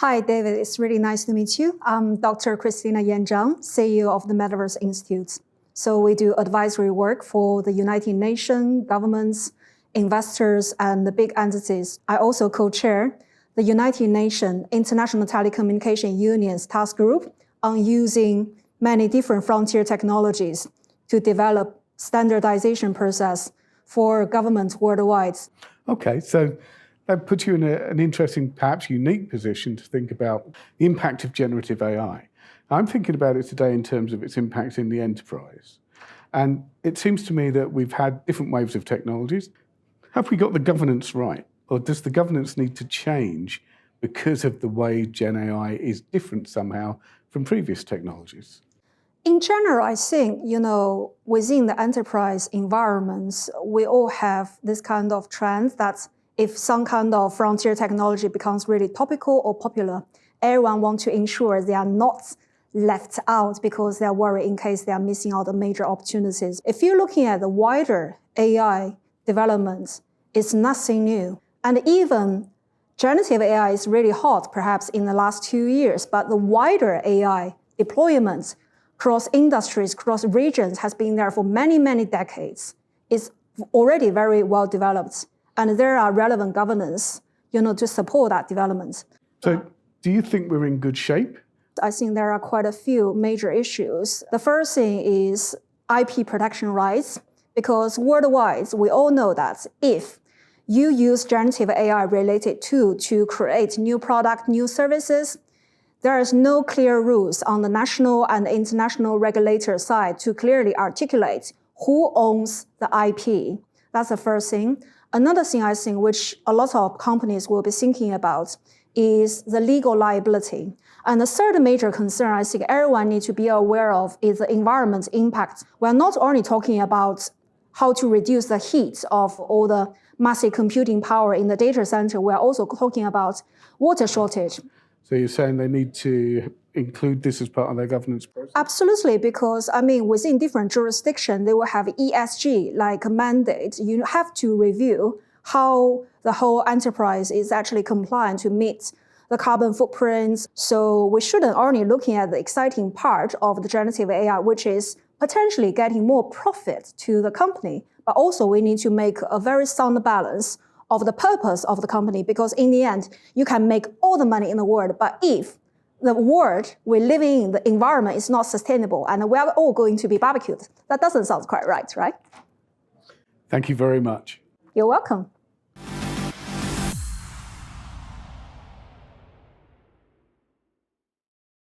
Hi, David. It's really nice to meet you. I'm Dr. Christina Yan Zhang, CEO of the Metaverse Institute. So we do advisory work for the United Nations, governments, investors, and the big entities. I also co-chair the United Nations International Telecommunication Union's task group on using many different frontier technologies to develop standardization process for governments worldwide. Okay, so that puts you in an interesting, perhaps unique position to think about the impact of generative AI. I'm thinking about it today in terms of its impact in the enterprise. And it seems to me that we've had different waves of technologies. Have we got the governance right? Or does the governance need to change because of the way GenAI is different somehow from previous technologies? In general, I think, within the enterprise environments, we all have this kind of trend that if some kind of frontier technology becomes really topical or popular, everyone wants to ensure they are not left out because they are worried in case they are missing out on major opportunities. If you're looking at the wider AI development, it's nothing new. And even generative AI is really hot, perhaps in the last 2 years, but the wider AI deployment across industries, across regions has been there for many, many decades. It's already very well developed. And there are relevant governance, to support that development. So do you think we're in good shape? I think there are quite a few major issues. The first thing is IP protection rights, because worldwide, we all know that if you use generative AI related tool to create new product, new services, there is no clear rules on the national and international regulator side to clearly articulate who owns the IP. That's the first thing. Another thing I think which a lot of companies will be thinking about is the legal liability. And the third major concern I think everyone needs to be aware of is the environment impact. We're not only talking about how to reduce the heat of all the massive computing power in the data center, we're also talking about water shortage. So you're saying they need to include this as part of their governance process? Absolutely, because within different jurisdictions, they will have ESG like a mandate. You have to review how the whole enterprise is actually compliant to meet the carbon footprints. So we shouldn't only looking at the exciting part of the generative AI, which is potentially getting more profit to the company, but also we need to make a very sound balance of the purpose of the company, because in the end, you can make all the money in the world, but if the world we're living in, the environment is not sustainable and we're all going to be barbecued, that doesn't sound quite right, right? Thank you very much. You're welcome.